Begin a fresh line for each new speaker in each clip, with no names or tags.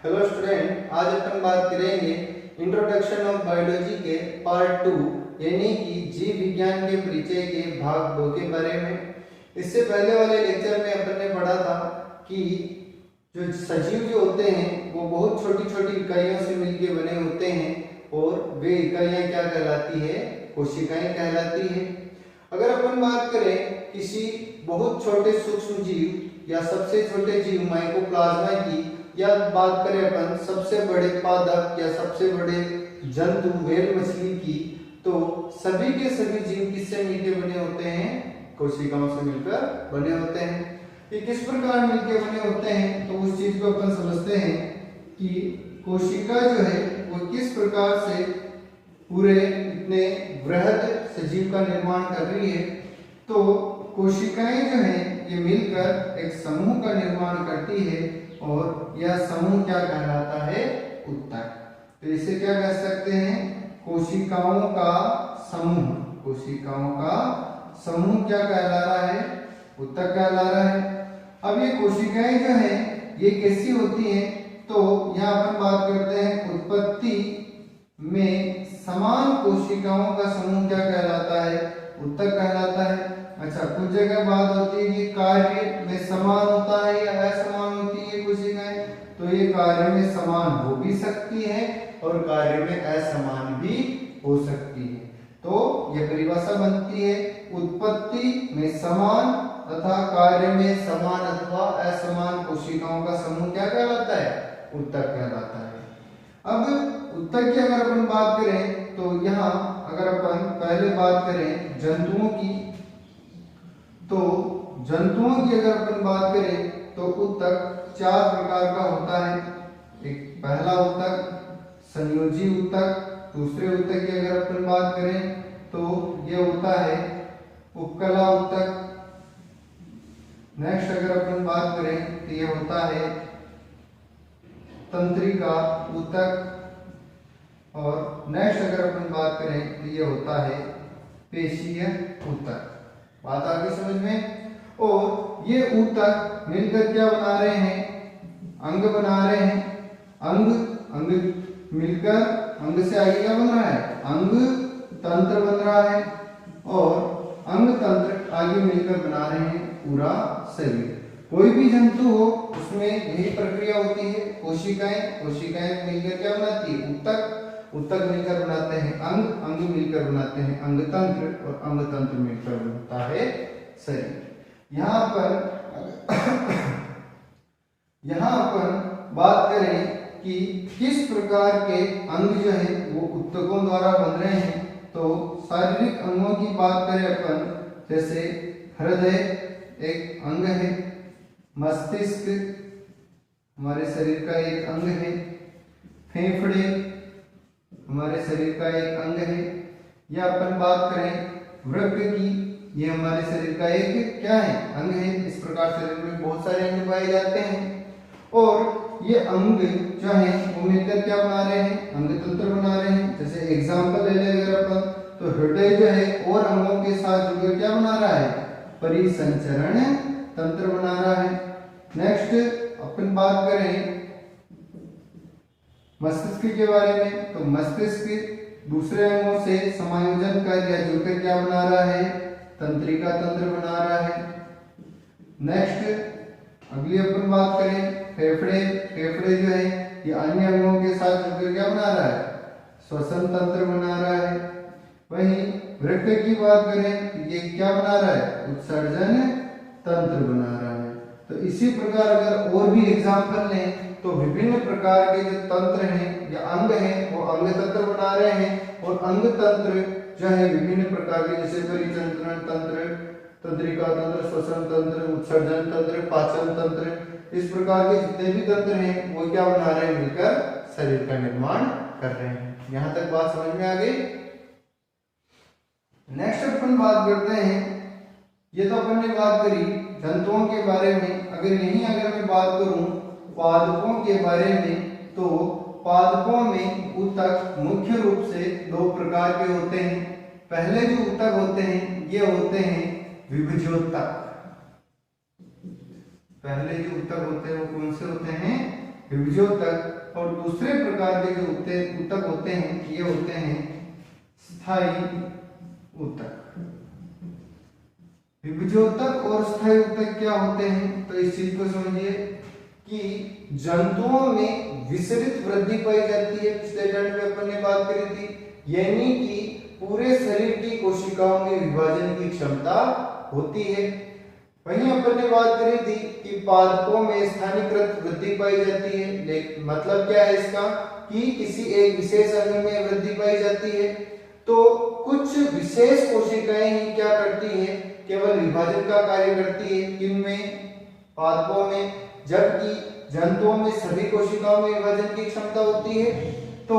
Hello student, आज अपन बात करेंगे इंट्रोडक्शन ऑफ बायोलॉजी के पार्ट 2 यानी कि जीव विज्ञान के परिचय के भाग 2 के बारे में। इससे पहले वाले लेक्चर में अपन ने पढ़ा था कि जो सजीव जो होते हैं वो बहुत छोटी छोटी इकाइयों से मिलकर बने होते हैं और वे इकाइयां क्या कहलाती है? कोशिकाएं कहलाती है। अगर अपन बात करें किसी बहुत छोटे सूक्ष्म जीव या सबसे छोटे जीव माइकोप्लाज्मा की, या बात करें अपन सबसे बड़े पादप या सबसे बड़े जंतु व्हेल मछली की, तो सभी के सभी जीव किससे मिलकर बने होते हैं? कोशिकाओं से मिलकर बने होते हैं। ये किस प्रकार मिलकर बने होते हैं तो उस चीज को अपन समझते हैं कि कोशिका जो है वो किस प्रकार से पूरे इतने वृहद सजीव का निर्माण कर रही है। तो कोशिकाएं जो है ये मिलकर एक समूह का निर्माण करती है और यह समूह क्या कहलाता है? ऊतक। तो इसे क्या कह सकते हैं? कोशिकाओं का समूह। कोशिकाओं का समूह क्या कहला रहा है? ऊतक कहला रहा है। अब ये कोशिकाएं जो है ये कैसी होती हैं? तो यहाँ अपन बात करते हैं उत्पत्ति में समान कोशिकाओं का समूह क्या कहलाता है? ऊतक कहलाता है। अच्छा, कुछ जगह बात होती है कि कार्य में समान होता है या असमान होती है कोशिकाएं, तो ये कार्य में समान हो भी सकती है और कार्य में असमान भी हो सकती है। तो यह परिभाषा बनती है उत्पत्ति में समान तथा कार्य में समान अथवा असमान कोशिकाओं का समूह क्या कहलाता है? ऊतक कहलाता है। अब ऊतक की अगर अपन बात करें तो यहाँ अगर अपन पहले बात करें जंतुओं की, तो जंतुओं की अगर अपन बात करें तो ऊतक 4 प्रकार का होता है। एक पहला ऊतक संयोजी ऊतक। दूसरे ऊतक की अगर अपन बात करें तो ये होता है उपकला ऊतक। नेक्स्ट अगर अपन बात करें तो ये होता है तंत्रिका ऊतक। और नेक्स्ट अगर अपन बात करें तो ये होता है पेशीय ऊतक। बात आ गई समझ में? और ये ऊतक मिलकर क्या बना रहे हैं? अंग बना रहे हैं। अंग मिलकर अंग से आगे क्या बन रहा है? अंग तंत्र बन रहा है और अंग तंत्र आगे मिलकर बना रहे हैं पूरा शरीर। कोई भी जंतु हो उसमें यही प्रक्रिया होती है। कोशिकाएं मिलकर क्या बनाती है? ऊतक मिलकर बनाते हैं अंग मिलकर बनाते हैं अंग तंत्र और अंग तंत्र मिलकर बनता है शरीर। यहाँ पर बात करें कि किस प्रकार के अंग जो है वो ऊतकों द्वारा बन रहे हैं, तो शारीरिक अंगों की बात करें अपन, जैसे हृदय एक अंग है, मस्तिष्क हमारे शरीर का एक अंग है, फेफड़े हमारे शरीर का एक अंग है, या अपन बात करें वृक्क की, ये हमारे शरीर का एक क्या है? अंग है। इस प्रकार शरीर में बहुत सारे अंग पाए जाते हैं और ये अंग जो है वो मिलकर क्या बना रहे हैं? अंग तंत्र बना रहे हैं। जैसे एग्जांपल ले ले अगर अपन, तो हृदय जो है और अंगों के साथ जुड़कर क्या बना रहा है? परिसंचरण तंत्र बना रहा है। नेक्स्ट अपन बात करें मस्तिष्क के बारे में, तो मस्तिष्क दूसरे अंगों से समायोजन कर या जुड़कर क्या बना रहा है? तंत्रिका तंत्र बना रहा है। नेक्स्ट अगली अपन बात करें फेफड़े जो है ये अन्य अंगों के साथ जुड़कर क्या बना रहा है? श्वसन तंत्र बना रहा है। वहीं वृक्क की बात करें ये क्या बना रहा है? उत्सर्जन तंत्र बना रहा है। तो इसी प्रकार अगर और भी एग्जाम्पल लें तो विभिन्न प्रकार के जो तंत्र हैं या अंग हैं वो अंग तंत्र बना रहे हैं और अंग तंत्र जो है विभिन्न प्रकार के, जैसे परिसंचरण तंत्र, तंत्रिका तंत्र, श्वसन तंत्र, उत्सर्जन तंत्र, पाचन तंत्र, इस प्रकार के जितने भी तंत्र हैं वो क्या बना रहे हैं? मिलकर शरीर का निर्माण कर रहे हैं। यहां तक बात समझ में आ गई? नेक्स्ट अपन बात करते हैं, ये तो अपन ने बात करी जंतुओं के बारे में। अगर मैं बात करूं पादपों के बारे में, तो पादपों में ऊतक मुख्य रूप से 2 प्रकार के होते हैं। पहले जो ऊतक होते हैं ये होते हैं विभज्योतक। पहले जो ऊतक होते हैं वो कौन से होते हैं? विभज्योतक। और दूसरे प्रकार के जो ऊतक होते हैं ये होते हैं स्थायी ऊतक। विभज्योतक और स्थायी ऊतक क्या होते हैं, तो इस चीज को समझिए कि जंतुओं में विसरित वृद्धि पाई जाती है। पिछले टर्न में अपन ने बात करी थी, यानी कि पूरे शरीर की कोशिकाओं में विभाजन की क्षमता होती है। वहीं अपन ने बात करी थी कि पादपों में स्थानीयकृत वृद्धि पाई जाती है। लेकिन मतलब क्या है इसका कि किसी एक विशेष अंग में वृद्धि पाई जाती है, तो कुछ विशेष कोशिकाएं ही क्या करती है, केवल विभाजन का कार्य करती है। किनमें? पादपों में। जबकि जंतुओं में सभी कोशिकाओं में विभाजन की क्षमता होती है। तो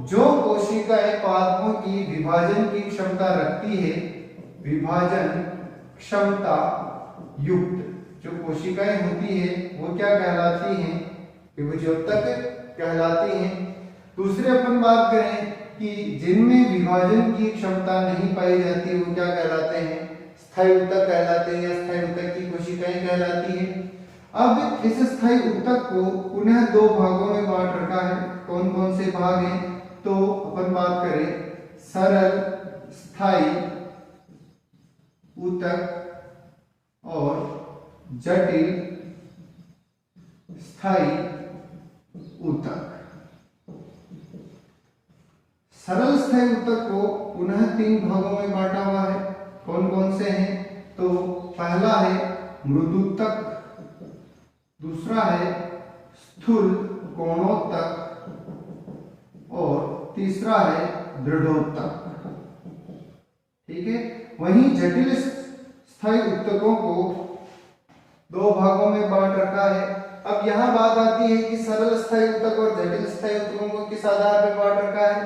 जो कोशिकाएं पादपों की विभाजन की क्षमता रखती है, विभाजन क्षमता युक्त जो कोशिकाएं होती है वो क्या कहलाती हैं? विभज्योतक कहलाती हैं। दूसरे अपन बात करें कि जिनमें विभाजन की क्षमता नहीं पाई जाती वो क्या कहलाते हैं? स्थायी ऊतक कहलाते हैं या स्थायी ऊतक की कोशिकाएं कहलाती हैं। अब इस स्थायी ऊतक को पुनः दो भागों में बांट रखा है। कौन कौन से भाग हैं? तो अपन बात करें सरल स्थायी ऊतक और जटिल स्थायी ऊतक। सरल स्थायी ऊतक को पुनः तीन भागों में बांटा हुआ है। कौन कौन से हैं? तो पहला है मृदुतक, दूसरा है स्थूल कोणोतक और तीसरा है दृढ़ोतक। ठीक है। वहीं जटिल स्थायी ऊतकों को दो भागों में बांट रखा है। अब यहाँ बात आती है कि सरल स्थायी ऊतक और जटिल स्थायी ऊतकों को किस आधार पर बांट रखा है?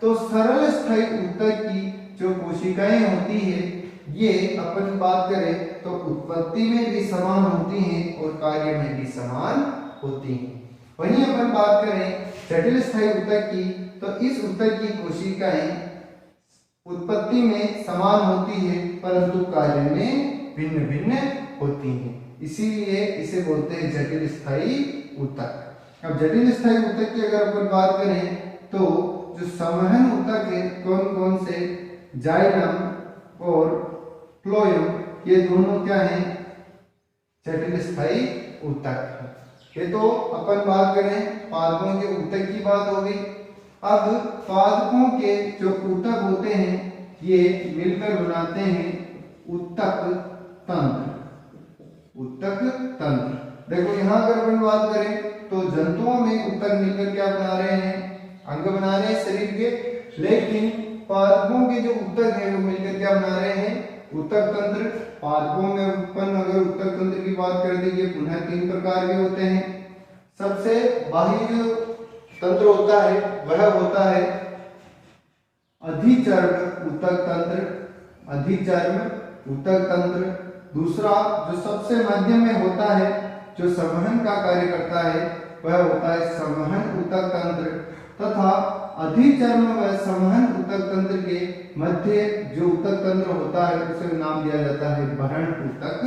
तो सरल स्थायी ऊतक की जो कोशिकाएं होती है ये अपन बात करें तो उत्पत्ति में भी समान होती हैं और कार्य में भी समान होती हैं। वहीं अपन बात करें जटिल स्थायी ऊतक की, तो इस ऊतक की कोशिकाएं उत्पत्ति में समान होती है परंतु कार्य में भिन्न भिन्न होती हैं, इसीलिए इसे बोलते हैं जटिल स्थायी ऊतक। अब जटिल स्थायी ऊतक की अगर अपन बात करें तो जो संवहन ऊतक है कौन कौन से? जाइलम और फ्लोएम, ये दोनों क्या हैं? जटिल स्थायी ऊतक। ये तो अपन बात करें पादपों के ऊतक की बात हो गई। अब पादपों के जो ऊतक होते हैं ये मिलकर बनाते हैं ऊतक तंत्र। ऊतक तंत्र देखो यहाँ अगर अपन बात करें तो जंतुओं में ऊतक मिलकर क्या बना रहे हैं? अंग बना रहे हैं शरीर के। लेकिन पादपों के जो ऊतक है वो मिलकर क्या बना रहे हैं? ऊतक तंत्र। पादपों में उत्पन्न अगर ऊतक तंत्र की बात कर दीजिए पुनः तीन प्रकार के होते हैं। सबसे बाह्य जो तंत्र होता है वह होता है अधिचर्म ऊतक तंत्र। अधिचर्म ऊतक तंत्र। दूसरा जो सबसे मध्य में होता है जो संवहन का कार्य करता है वह होता है संवहन ऊतक तंत्र। तथा अधिचर्म व संवहन ऊतक तंत्र के मध्य जो ऊतक तंत्र होता है उसे नाम दिया जाता है भरण ऊतक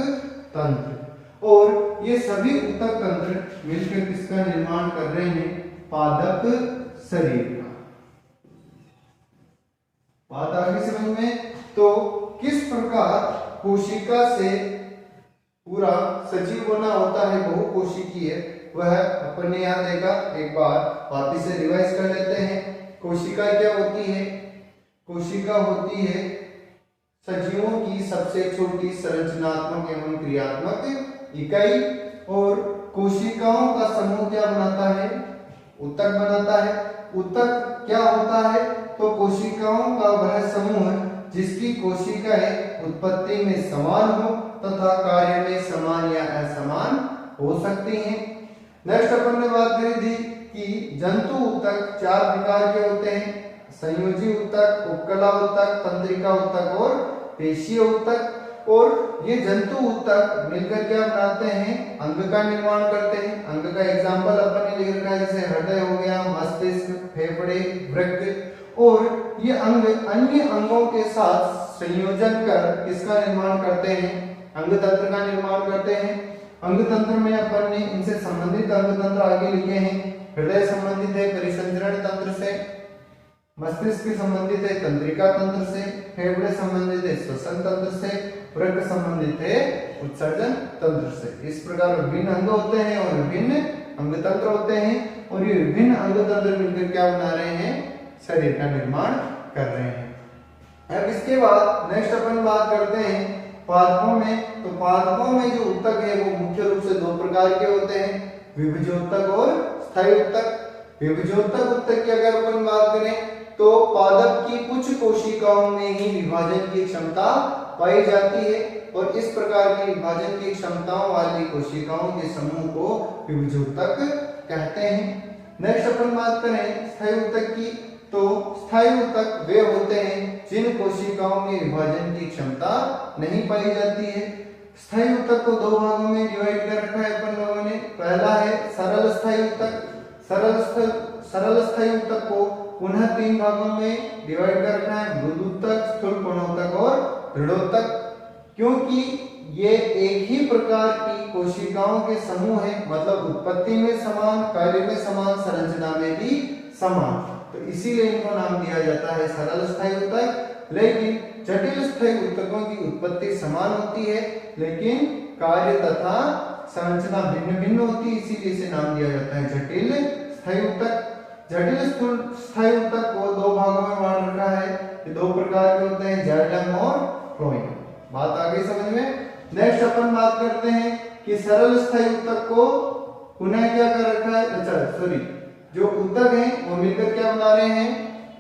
तंत्र। और ये सभी ऊतक तंत्र मिलकर किसका निर्माण कर रहे हैं? पादप शरीर का। बात आगे समझ में। तो किस प्रकार कोशिका से पूरा सजीव बना होता है बहुकोशिकीय, वह अपन ने यहाँ देखा। एक बार वापिस से रिवाइज कर लेते हैं। कोशिका क्या होती है? कोशिका होती है सजीवों की सबसे छोटी संरचनात्मक एवं क्रियात्मक इकाई। और कोशिकाओं का समूह क्या बनाता है? ऊतक बनाता है। ऊतक क्या होता है? तो कोशिकाओं का वह समूह जिसकी कोशिकाएं उत्पत्ति में समान हो तथा कार्य में समान या असमान हो सकती हैं। नेक्स्ट अपन ने बात करी थी कि जंतु ऊतक चार प्रकार के होते हैं। संयोजी ऊतक, उपकला ऊतक, तंत्रिका ऊतक और पेशीय ऊतक। और ये जंतु ऊतक मिलकर क्या बनाते हैं? अंग का निर्माण करते हैं। अंग का एग्जाम्पल अपन ने लिख रखा है जैसे हृदय हो गया, मस्तिष्क, फेफड़े, वृक्क। और ये अंग अन्य अंगों के साथ संयोजन कर किसका निर्माण करते हैं? अंग तंत्र का निर्माण करते हैं। अंग तंत्र में अपन ने इनसे संबंधित अंग तंत्र आगे लिखे हैं। हृदय संबंधित है परिसंचरण तंत्र से, मस्तिष्क संबंधित है तंत्रिका तंत्र से, फेफड़े संबंधित है श्वसन तंत्र से, वृक्क संबंधित है उत्सर्जन तंत्र से। इस प्रकार विभिन्न अंग होते हैं और विभिन्न अंग तंत्र होते हैं और ये विभिन्न अंग तंत्र मिलकर क्या बना रहे हैं, शरीर का निर्माण कर रहे हैं। अब इसके बाद नेक्स्ट अपन बात करते हैं पादपों में। तो पादपों में जो ऊतक है वो मुख्य रूप से दो प्रकार के होते हैं, विभजोतक और स्थायी ऊतक। विभजोतक ऊतक की अगर अपन बात करें तो पादप की कुछ कोशिकाओं में ही विभाजन की क्षमता पाई जाती है और इस प्रकार की विभाजन की क्षमताओं वाली कोशिकाओं के समूह को विभजोतक कहते हैं। नेक्स्ट अपन बात करें स्थायी ऊतक की। तो स्थायी ऊतक वे होते हैं जिन कोशिकाओं में विभाजन की क्षमता नहीं पाई जाती है। स्थायी ऊतक को दो भागों में डिवाइड कर रखा है अपन लोगों ने। पहला है सरल स्थायी ऊतक। सरल स्थायी ऊतक को पुनः तीन भागों में डिवाइड कर रखा है, मृदूतक, स्थूल कोणोतक और दृढ़ोतक। क्योंकि ये एक ही प्रकार की कोशिकाओं के समूह है, मतलब उत्पत्ति में समान, कार्य में समान, संरचना में भी समान, तो इसीलिए इनको नाम दिया जाता है सरल स्थायी ऊतक। लेकिन जटिल स्थायी ऊतकों की उत्पत्ति समान होती है लेकिन कार्य तथा संरचना भिन्न भिन्न होती है, इसीलिए इसे नाम दिया जाता है जटिल स्थायी ऊतक। जटिल स्थायी ऊतक को दो भागों में बांट रखा है। ये दो प्रकार के होते हैं, जाइलम और फ्लोएम। बात आ गई समझ में। नेक्स्ट अपन बात करते हैं कि सरल स्थायी ऊतक को पुनः क्या कर रखा है, अच्छा सॉरी, जो ऊतक हैं वो मिलकर क्या बना रहे हैं,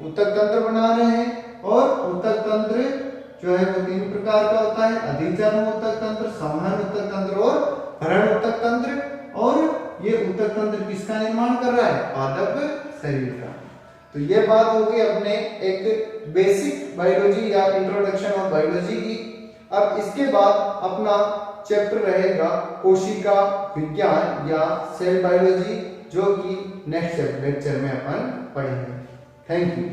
ऊतक तंत्र बना रहे हैं। और ऊतक तंत्र जो है वो तीन प्रकार का होता है, अधिचर्म ऊतक तंत्र, संवहन ऊतक तंत्र और भरण ऊतक तंत्र। और ये ऊतक तंत्र किसका निर्माण कर रहा है, पादप शरीर का। तो ये बात होगी अपने एक बेसिक बायोलॉजी या इंट्रोडक्शन ऑफ बायोलॉजी की। अब इसके बाद अपना चैप्टर रहेगा कोशिका विज्ञान या सेल बायोलॉजी, जो कि नेक्स्ट लेक्चर में अपन पढ़ेंगे। Thank you.